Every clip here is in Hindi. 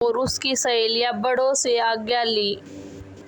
और उसकी सहेलियां बड़ों से आज्ञा ली।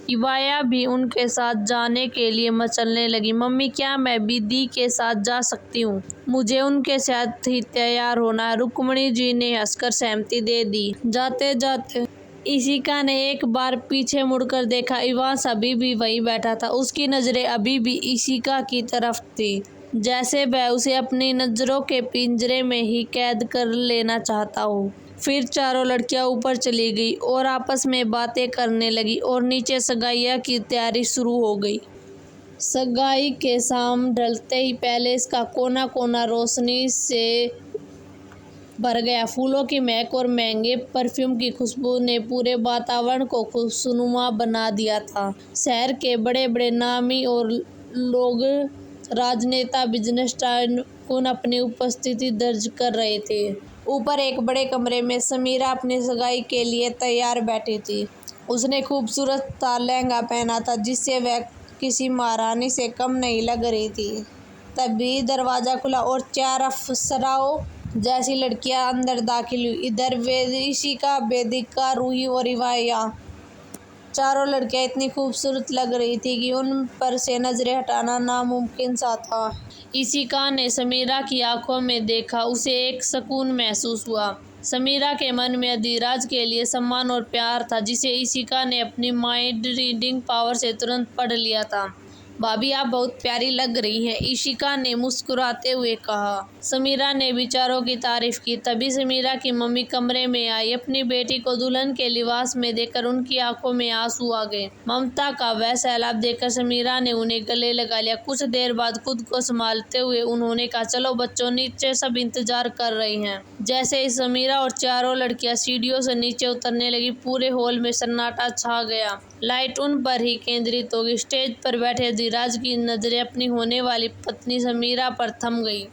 इवाया भी उनके साथ जाने के लिए मचलने लगी। मम्मी, क्या मैं भी दी के साथ जा सकती हूँ? मुझे उनके साथ ही तैयार होना है। रुक्मिणी जी ने हंसकर सहमति दे दी। जाते जाते इशिका ने एक बार पीछे मुड़कर देखा। इवांस अभी भी वहीं बैठा था। उसकी नजरें अभी भी इशिका की तरफ थी, जैसे वह उसे अपनी नजरों के पिंजरे में ही कैद कर लेना चाहता हो। फिर चारों लड़कियां ऊपर चली गई और आपस में बातें करने लगी और नीचे सगाई की तैयारी शुरू हो गई। सगाई के शाम ढलते ही पैलेस का कोना कोना रोशनी से भर गया। फूलों की महक और महंगे परफ्यूम की खुशबू ने पूरे वातावरण को खुशनुमा बना दिया था। शहर के बड़े बड़े नामी और लोग, राजनेता, बिजनेस टाइकून अपनी उपस्थिति दर्ज कर रहे थे। ऊपर एक बड़े कमरे में समीरा अपनी सगाई के लिए तैयार बैठी थी। उसने खूबसूरत सा लहंगा पहना था, जिससे वह किसी महारानी से कम नहीं लग रही थी। तभी दरवाजा खुला और 4 अप्सराओं जैसी लड़कियां अंदर दाखिल हुई। इधर इशिका, वेदिका, रूही और इवाया, चारों लड़कियां इतनी खूबसूरत लग रही थी कि उन पर से नजरें हटाना नामुमकिन सा था। इशिका ने समीरा की आंखों में देखा। उसे एक सुकून महसूस हुआ। समीरा के मन में अधिराज के लिए सम्मान और प्यार था, जिसे इशिका ने अपनी माइंड रीडिंग पावर से तुरंत पढ़ लिया था। भाभी, आप बहुत प्यारी लग रही हैं, इशिका ने मुस्कुराते हुए कहा। समीरा ने विचारों की तारीफ की। तभी समीरा की मम्मी कमरे में आई। अपनी बेटी को दुल्हन के लिबास में देखकर उनकी आंखों में आंसू आ गए। ममता का वह सैलाब देखकर समीरा ने उन्हें गले लगा लिया। कुछ देर बाद खुद को संभालते हुए उन्होंने कहा, चलो बच्चों, नीचे सब इंतजार कर रहे हैं। जैसे ही समीरा और चारों लड़कियां सीढ़ियों से नीचे उतरने लगी, पूरे हॉल में सन्नाटा छा गया। लाइट उन पर ही केंद्रित हो गई। स्टेज पर बैठे अधिराज की नजरें अपनी होने वाली पत्नी समीरा पर थम गई।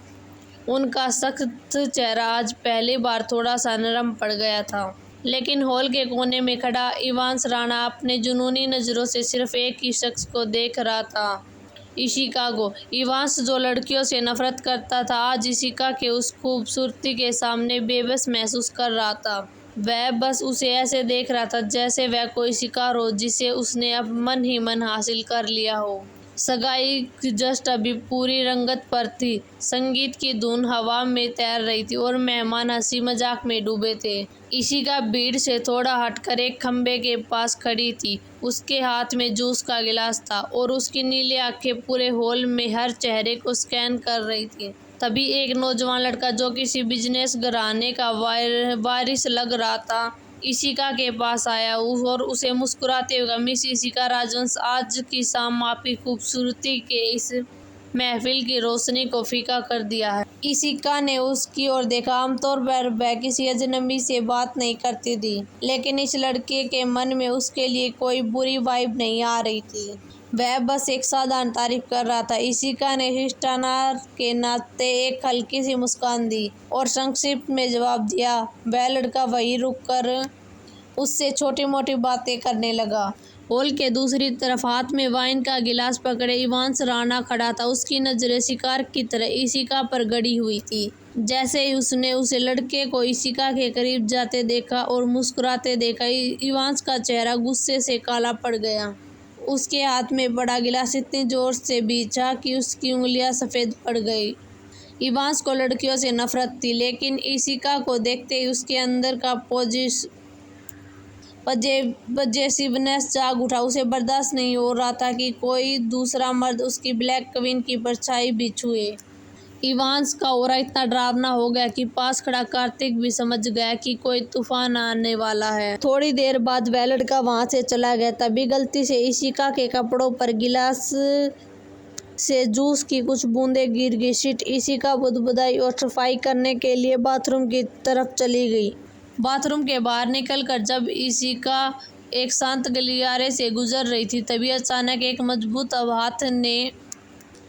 उनका सख्त चेहरा आज पहली बार थोड़ा सा नरम पड़ गया था। लेकिन हॉल के कोने में खड़ा इवांस राणा अपने जुनूनी नजरों से सिर्फ एक ही शख्स को देख रहा था, इशिका को। इवांस, जो लड़कियों से नफरत करता था, आज इशिका के उस खूबसूरती के सामने बेबस महसूस कर रहा था। वह बस उसे ऐसे देख रहा था जैसे वह कोई शिकार हो जिसे उसने अब मन ही मन हासिल कर लिया हो। सगाई जस्ट अभी पूरी रंगत पर थी। संगीत की धुन हवा में तैर रही थी और मेहमान हंसी मजाक में डूबे थे। इशिका भीड़ से थोड़ा हटकर एक खंबे के पास खड़ी थी। उसके हाथ में जूस का गिलास था और उसकी नीली आंखें पूरे हॉल में हर चेहरे को स्कैन कर रही थी। तभी एक नौजवान लड़का, जो किसी बिजनेस घराने का वारिस लग रहा था, इशिका के पास आया और उसे मुस्कुराते हुए, मिस इशिका राजवंश, आज की शाम आपकी खूबसूरती के इस महफिल की रोशनी को फीका कर दिया है। इशिका ने उसकी ओर देखा। आमतौर पर वह किसी अजनबी से बात नहीं करती थी, लेकिन इस लड़के के मन में उसके लिए कोई बुरी वाइब नहीं आ रही थी। वह बस एक साधारण तारीफ कर रहा था। इशिका ने शिष्टाचार के नाते एक हल्की सी मुस्कान दी और संक्षिप्त में जवाब दिया। वह लड़का वहीं रुककर उससे छोटी मोटी बातें करने लगा। हॉल के दूसरी तरफ हाथ में वाइन का गिलास पकड़े इवांस राणा खड़ा था। उसकी नजरें शिकार की तरह इशिका पर गड़ी हुई थी। जैसे ही उसने उसे लड़के को इशिका के करीब जाते देखा और मुस्कुराते देखा, इवांस का चेहरा गुस्से से काला पड़ गया। उसके हाथ में बड़ा गिलास इतनी जोर से भींचा कि उसकी उंगलियां सफेद पड़ गई। इवांस को लड़कियों से नफरत थी, लेकिन इशिका को देखते ही उसके अंदर का पजेसिवनेस जाग उठा। उसे बर्दाश्त नहीं हो रहा था कि कोई दूसरा मर्द उसकी ब्लैक क्वीन की परछाई भी छुए। इवांस का ऑरा इतना डरावना हो गया कि पास खड़ा कार्तिक भी समझ गया कि कोई तूफान आने वाला है। थोड़ी देर बाद वह लड़का वहां से चला गया। तभी गलती से इशिका के कपड़ों पर गिलास से जूस की कुछ बूंदें गिर गई। शिट! इशिका बुदबुदाई और सफाई करने के लिए बाथरूम की तरफ चली गई। बाथरूम के बाहर निकलकर जब इशिका एक शांत गलियारे से गुजर रही थी, तभी अचानक एक मजबूत हाथ ने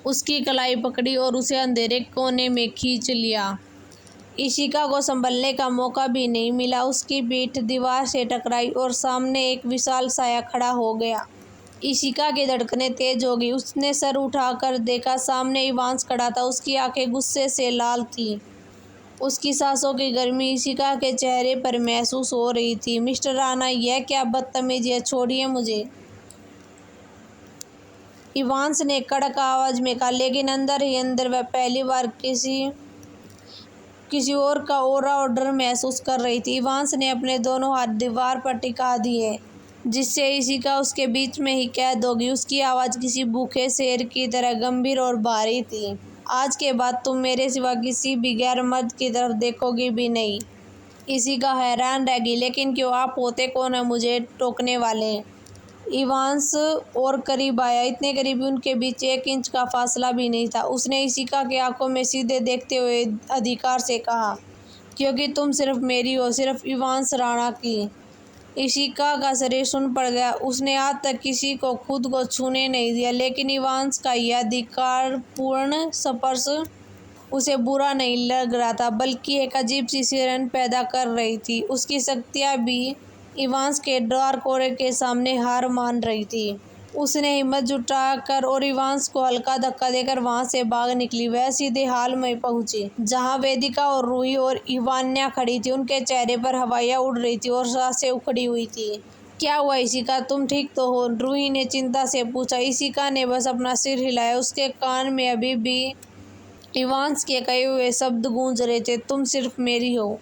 उसकी कलाई पकड़ी और उसे अंधेरे कोने में खींच लिया। इशिका को संभलने का मौका भी नहीं मिला। उसकी पीठ दीवार से टकराई और सामने एक विशाल साया खड़ा हो गया। इशिका की धड़कनें तेज हो गई। उसने सर उठाकर देखा, सामने इवांस खड़ा था। उसकी आंखें गुस्से से लाल थीं। उसकी सांसों की गर्मी इशिका के चेहरे पर महसूस हो रही थी। मिस्टर राणा, यह क्या बदतमीजी है, छोड़िए मुझे, इवांस ने कड़क आवाज में कहा। लेकिन अंदर ही अंदर वह पहली बार किसी और का ऑरा और डर महसूस कर रही थी। इवांस ने अपने दोनों हाथ दीवार पर टिका दिए, जिससे इशिका उसके बीच में ही कैद होगी। उसकी आवाज़ किसी भूखे शेर की तरह गंभीर और भारी थी। आज के बाद तुम मेरे सिवा किसी भी गैर मर्द की तरफ देखोगी भी नहीं। इशिका हैरान रह गई। लेकिन क्यों? आप होते कौन है मुझे टोकने वाले? इवांस और करीब आया, इतने करीब उनके बीच 1 इंच का फासला भी नहीं था। उसने इशिका की आंखों में सीधे देखते हुए अधिकार से कहा, क्योंकि तुम सिर्फ मेरी हो, सिर्फ इवांस राणा की। इशिका का शरीर सुन पड़ गया। उसने आज तक किसी को खुद को छूने नहीं दिया, लेकिन इवांस का यह अधिकारपूर्ण स्पर्श उसे बुरा नहीं लग रहा था, बल्कि एक अजीब सी सिहरन पैदा कर रही थी। उसकी शक्तियाँ भी इवांस के डार्क ऑरे के सामने हार मान रही थी। उसने हिम्मत जुटाकर और इवांस को हल्का धक्का देकर वहां से भाग निकली। वह सीधे हॉल में पहुंची, जहां वेदिका और रूही और इवान्या खड़ी थी। उनके चेहरे पर हवाइयाँ उड़ रही थी और सांसें उखड़ी हुई थी। क्या हुआ इशिका, तुम ठीक तो हो? रूही ने चिंता से पूछा। इशिका ने बस अपना सिर हिलाया। उसके कान में अभी भी इवांस के कहे हुए शब्द गूंज रहे थे, तुम सिर्फ मेरी हो।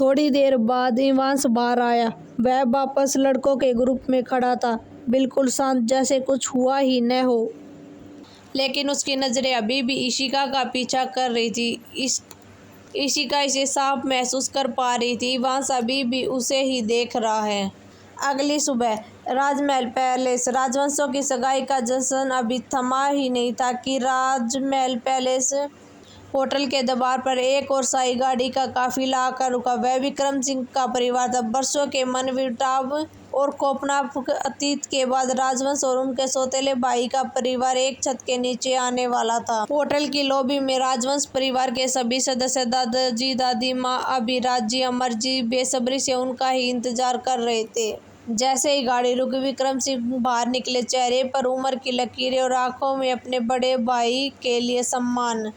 थोड़ी देर बाद इवांस बाहर आया। वह वापस लड़कों के ग्रुप में खड़ा था, बिल्कुल शांत, जैसे कुछ हुआ ही न हो। लेकिन उसकी नज़रें अभी भी इशिका का पीछा कर रही थी। इशिका इसे साफ महसूस कर पा रही थी। इवांस अभी भी उसे ही देख रहा है। अगली सुबह राजमहल पैलेस। राजवंशों की सगाई का जश्न अभी थमा ही नहीं था कि राजमहल पैलेस होटल के दरबार पर एक और शाही गाड़ी का काफिला आकर रुका। वह विक्रम सिंह का परिवार था। वर्षों के मनमुटाव और खौफनाक अतीत के बाद राजवंश और उनके सौतेले भाई का परिवार एक छत के नीचे आने वाला था। होटल की लॉबी में राजवंश परिवार के सभी सदस्य, दादाजी, दादी माँ, अभिराज जी, अमर जी बेसब्री से उनका ही इंतजार कर रहे थे। जैसे ही गाड़ी रुकी, विक्रम सिंह बाहर निकले, चेहरे पर उम्र की लकीरें और आंखों में अपने बड़े भाई के लिए सम्मान।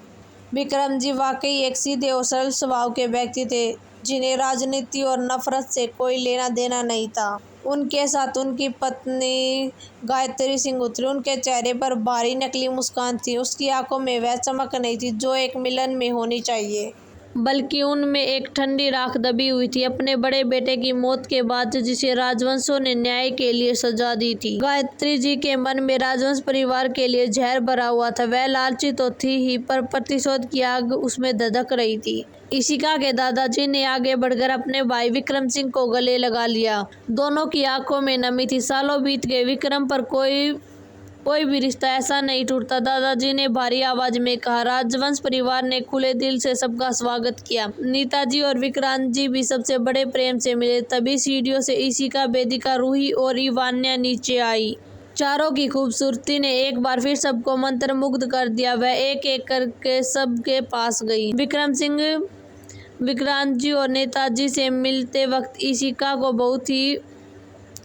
विक्रम जी वाकई एक सीधे और सरल स्वभाव के व्यक्ति थे, जिन्हें राजनीति और नफरत से कोई लेना देना नहीं था। उनके साथ उनकी पत्नी गायत्री सिंह उतरी। उनके चेहरे पर भारी नकली मुस्कान थी। उसकी आंखों में वह चमक नहीं थी जो एक मिलन में होनी चाहिए, बल्कि उनमें एक ठंडी राख दबी हुई थी, अपने बड़े बेटे की मौत के बाद, जिसे राजवंशों ने न्याय के लिए सजा दी थी। गायत्री जी के मन में राजवंश परिवार के लिए जहर भरा हुआ था। वह लालची तो थी ही, पर प्रतिशोध की आग उसमें धधक रही थी। इशिका के दादाजी ने आगे बढ़कर अपने भाई विक्रम सिंह को गले लगा लिया। दोनों की आंखों में नमी थी। सालों बीत गए, विक्रम पर कोई भी रिश्ता ऐसा नहीं टूटता। दादाजी ने भारी आवाज में कहा। राजवंश परिवार ने खुले दिल से सबका स्वागत किया। नीताजी और विक्रांत जी भी सबसे बड़े प्रेम से मिले। तभी सीढ़ियों से इशिका, वेदिका, रूही और इवान्या नीचे आई। चारों की खूबसूरती ने एक बार फिर सबको मंत्रमुग्ध कर दिया। वह एक एक करके सबके पास गई। विक्रम सिंह, विक्रांत जी और नेताजी से मिलते वक्त इशिका को बहुत ही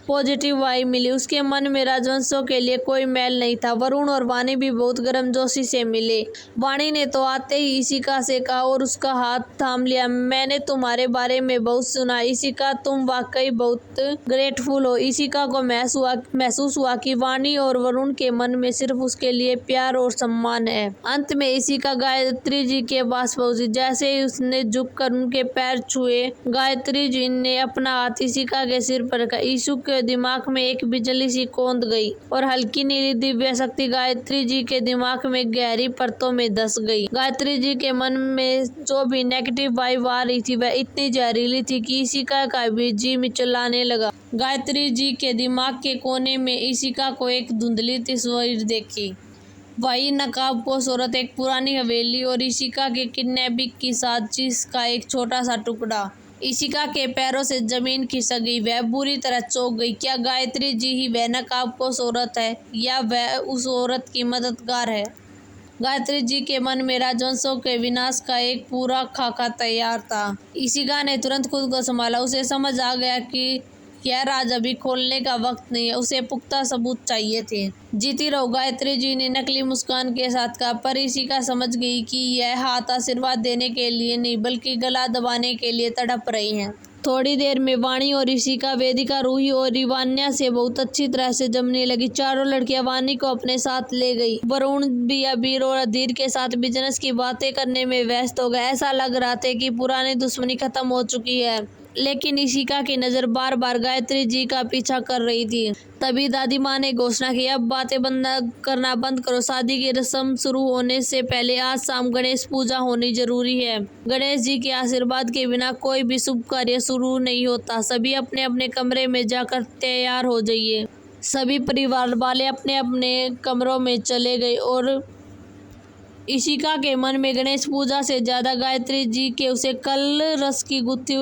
पॉजिटिव वाइब मिली। उसके मन में राजवंशों के लिए कोई मैल नहीं था। वरुण और वाणी भी बहुत गर्मजोशी से मिले। वाणी ने तो आते ही इशिका से कहा और उसका हाथ थाम लिया, मैंने तुम्हारे बारे में बहुत सुना इशिका, तुम वाकई बहुत ग्रेटफुल हो। इशिका को महसूस हुआ कि वाणी और वरुण के मन में सिर्फ उसके लिए प्यार और सम्मान है। अंत में इशिका गायत्री जी के पास पहुंची। जैसे ही उसने झुककर उनके पैर छुए, गायत्री जी ने अपना हाथ इशिका के सिर पर रखा। ईशु के दिमाग में एक बिजली सी कौंध गई और हल्की नीली दिव्य शक्ति गायत्री जी के दिमाग में गहरी परतों में धस गई। गायत्री जी के मन में जो भी नेगेटिव वाइब आ रही थी, वह इतनी जहरीली थी कि इशिका का भी जी मिचलाने लगा। गायत्री जी के दिमाग के कोने में इशिका को एक धुंधली तस्वीर देखी। वही नकाबपोश औरत, एक पुरानी हवेली और इशिका के किडनैपिंग की साजिश का एक छोटा सा टुकड़ा। इशिका के पैरों से जमीन खिसक गई। वह बुरी तरह चौंक गई। क्या गायत्री जी ही वह नकाबपोश औरत है, या वह उस औरत की मददगार है? गायत्री जी के मन में राजवंशों के विनाश का एक पूरा खाका तैयार था। इशिका ने तुरंत खुद को संभाला। उसे समझ आ गया कि यह राज अभी खोलने का वक्त नहीं है, उसे पुख्ता सबूत चाहिए थे। जीती रहो, गायत्री जी ने नकली मुस्कान के साथ कहा, पर ऋषिका समझ गई कि यह हाथ आशीर्वाद देने के लिए नहीं बल्कि गला दबाने के लिए तड़प रही हैं। थोड़ी देर में वाणी और ऋषिका, वेदिका, रूही और इवान्या से बहुत अच्छी तरह से जमने लगी। चारों लड़कियां वाणी को अपने साथ ले गई। वरुण भी अबीर और अधीर के साथ बिजनेस की बातें करने में व्यस्त हो गए। ऐसा लग रहा था कि पुरानी दुश्मनी खत्म हो चुकी है, लेकिन ऋषिका की नजर बार बार गायत्री जी का पीछा कर रही थी। तभी दादी माँ ने घोषणा की, अब बातें करना बंद करो। शादी की रस्म शुरू होने से पहले आज शाम गणेश पूजा होनी जरूरी है। गणेश जी के आशीर्वाद के बिना कोई भी शुभ कार्य शुरू नहीं होता। सभी अपने अपने कमरे में जाकर तैयार हो जाइए। सभी परिवार वाले अपने अपने कमरों में चले गए और ऋषिका के मन में गणेश पूजा से ज्यादा गायत्री जी के उसे कल रस की गुत्थी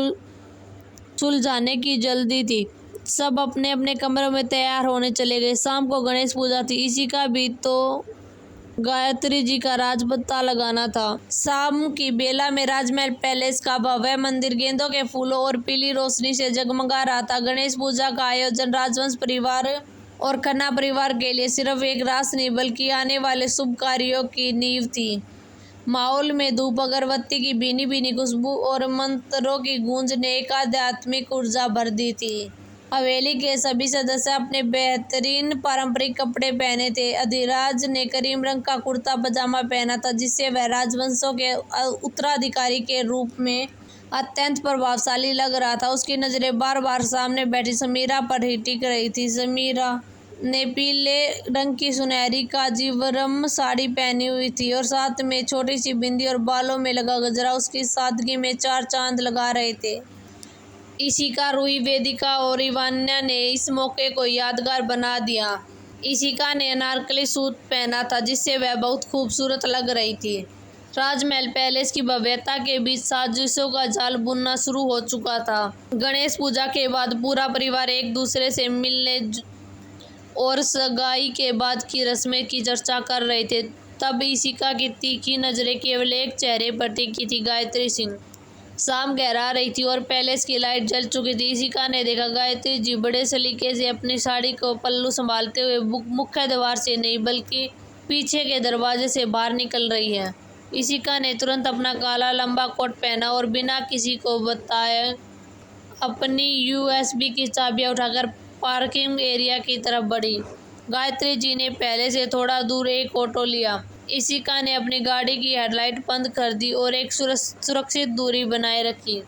सुलझाने की जल्दी थी। सब अपने अपने कमरों में तैयार होने चले गए। शाम को गणेश पूजा थी। इसी का भी तो गायत्री जी का राज पता लगाना था। शाम की बेला में राजमहल पैलेस का भव्य मंदिर गेंदों के फूलों और पीली रोशनी से जगमगा रहा था। गणेश पूजा का आयोजन राजवंश परिवार और खन्ना परिवार के लिए सिर्फ एक रास नहीं बल्कि आने वाले शुभ कार्यों की नींव थी। माहौल में धूप, अगरबत्ती की भीनी भीनी खुशबू और मंत्रों की गूंज ने एक आध्यात्मिक ऊर्जा भर दी थी। हवेली के सभी सदस्य अपने बेहतरीन पारंपरिक कपड़े पहने थे। अधिराज ने करीम रंग का कुर्ता पजामा पहना था, जिससे वह राजवंशों के उत्तराधिकारी के रूप में अत्यंत प्रभावशाली लग रहा था। उसकी नजरें बार बार सामने बैठी समीरा पर ही टिक रही थी। समीरा ने पीले रंग की सुनहरी कांजीवरम साड़ी पहनी हुई थी और साथ में छोटी सी बिंदी और बालों में लगा गजरा उसकी सादगी में चार चांद लगा रहे थे। ऋषिका, रूही, वेदिका और इवान्या ने इस मौके को यादगार बना दिया। ऋषिका ने अनारकली सूट पहना था, जिससे वह बहुत खूबसूरत लग रही थी। राजमहल पैलेस की भव्यता के बीच साजिशों का जाल बुनना शुरू हो चुका था। गणेश पूजा के बाद पूरा परिवार एक दूसरे से मिलने और सगाई के बाद की रस्में की चर्चा कर रहे थे। तब ऋषिका की तीखी नजरें केवल एक चेहरे पर टिकी थी, गायत्री सिंह। शाम गहरा रही थी और पैलेस की लाइट जल चुकी थी। ऋषिका ने देखा गायत्री जी बड़े सलीके से अपनी साड़ी को पल्लू संभालते हुए मुख्य द्वार से नहीं बल्कि पीछे के दरवाजे से बाहर निकल रही है। ऋषिका ने तुरंत अपना काला लंबा कोट पहना और बिना किसी को बताए अपनी यूएसबी की चाबियां उठाकर पार्किंग एरिया की तरफ बढ़ी। गायत्री जी ने पहले से थोड़ा दूर एक ऑटो लिया। ऋषिका ने अपनी गाड़ी की हेडलाइट बंद कर दी और एक सुरक्षित दूरी बनाए रखी।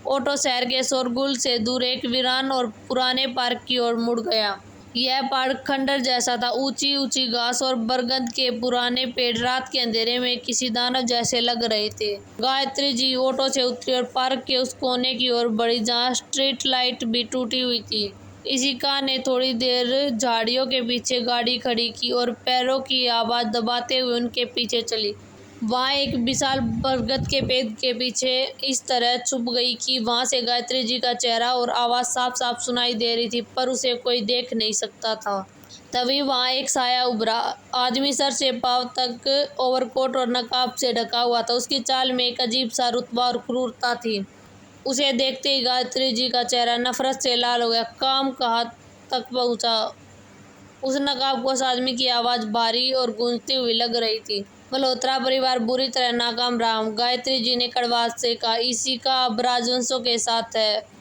ऑटो शहर के शोरगुल से दूर एक वीरान और पुराने पार्क की ओर मुड़ गया। यह पार्क खंडर जैसा था। ऊंची ऊंची घास और बरगद के पुराने पेड़ रात के अंधेरे में किसी दानव जैसे लग रहे थे। गायत्री जी ऑटो से उतरी और पार्क के उस कोने की ओर बढ़ी जहाँ स्ट्रीट लाइट भी टूटी हुई थी। ऋषिका ने थोड़ी देर झाड़ियों के पीछे गाड़ी खड़ी की और पैरों की आवाज दबाते हुए उनके पीछे चली। वहाँ एक विशाल बरगद के पेड़ के पीछे इस तरह छुप गई कि वहाँ से गायत्री जी का चेहरा और आवाज़ साफ साफ सुनाई दे रही थी, पर उसे कोई देख नहीं सकता था। तभी वहाँ एक साया उभरा। आदमी सर से पांव तक ओवरकोट और नकाब से ढका हुआ था। उसकी चाल में एक अजीब सा रुतबा और क्रूरता थी। उसे देखते ही गायत्री जी का चेहरा नफरत से लाल हो गया। काम कहाँ तक पहुँचा? उस नकाब को उस आदमी की आवाज़ भारी और गूंजती हुई लग रही थी। मल्होत्रा परिवार बुरी तरह नाकाम रहा। गायत्री जी ने कड़वाहट से कहा, ऋषिका अब राजवंशों के साथ है।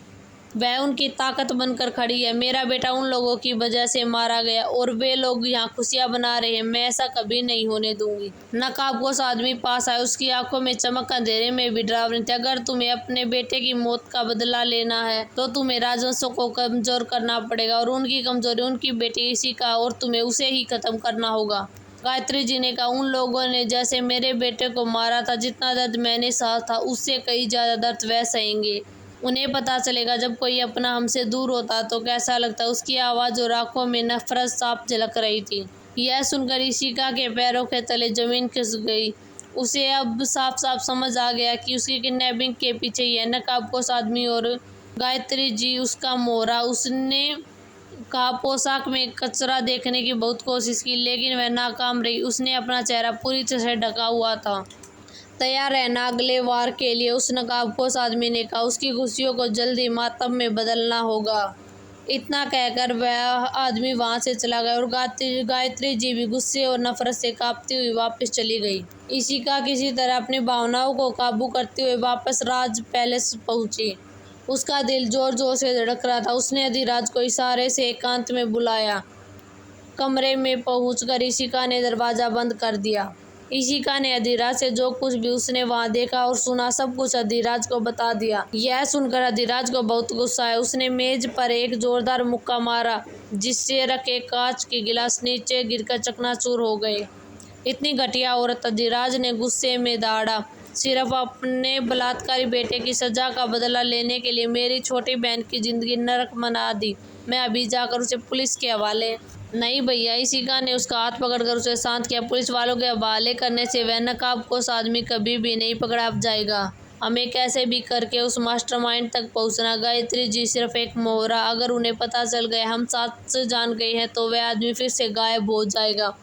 वह उनकी ताकत बनकर खड़ी है। मेरा बेटा उन लोगों की वजह से मारा गया और वे लोग यहाँ खुशियाँ बना रहे हैं। मैं ऐसा कभी नहीं होने दूंगी। नकाबपोश आदमी पास आया। उसकी आंखों में चमक अंधेरे में भी डरावनी थी। अगर तुम्हें अपने बेटे की मौत का बदला लेना है तो तुम्हें राजवंशों को कमजोर करना पड़ेगा और उनकी कमजोरी उनकी बेटी ऋषिका और तुम्हें उसे ही खत्म करना होगा। गायत्री जी ने कहा, उन लोगों ने जैसे मेरे बेटे को मारा था, जितना दर्द मैंने सहा था उससे कई ज्यादा दर्द वह सहेंगे। उन्हें पता चलेगा जब कोई अपना हमसे दूर होता तो कैसा लगता। उसकी आवाज़ और आंखों में नफरत साफ झलक रही थी। यह सुनकर ऋषिका के पैरों के तले जमीन खिसक गई। उसे अब साफ साफ समझ आ गया कि उसकी किडनैपिंग के पीछे यह नकाबपोश आदमी और गायत्री जी उसका मोहरा। उसने कहा, पोशाक में कचरा देखने की बहुत कोशिश की लेकिन वह नाकाम रही। उसने अपना चेहरा पूरी तरह से ढका हुआ था। तैयार रहना अगले वार के लिए, उस नकाबपोश आदमी ने कहा। उसकी खुशियों को जल्द ही मातम में बदलना होगा। इतना कहकर वह आदमी वहां से चला गया और गायत्री जी भी गुस्से और नफरत से कांपती हुई वापस चली गई। इशिका किसी तरह अपनी भावनाओं को काबू करते हुए वापस राज पैलेस पहुंची। उसका दिल जोर जोर से धड़क रहा था। उसने अधिराज को इशारे से एकांत में बुलाया। कमरे में पहुंचकर इशिका ने दरवाजा बंद कर दिया। इशिका ने अधिराज से जो कुछ भी उसने वहां देखा और सुना सब कुछ अधिराज को बता दिया। यह सुनकर अधिराज को बहुत गुस्सा आया। उसने मेज पर एक जोरदार मुक्का मारा जिससे रखे कांच के गिलास नीचे गिरकर चकनाचूर हो गए। इतनी घटिया औरत, अधिराज ने गुस्से में दहाड़ा, सिर्फ अपने बलात्कारी बेटे की सजा का बदला लेने के लिए मेरी छोटी बहन की जिंदगी नरक बना दी। मैं अभी जाकर उसे पुलिस के हवाले। नहीं भैया, इशिका ने उसका हाथ पकड़कर उसे शांत किया। पुलिस वालों के हवाले करने से वह नकाबपोश आदमी कभी भी नहीं पकड़ा जाएगा। हमें कैसे भी करके उस मास्टरमाइंड तक पहुंचना। गायत्री जी सिर्फ एक मोहरा, अगर उन्हें पता चल गया हम सच जान गए हैं तो वह आदमी फिर से गायब हो जाएगा।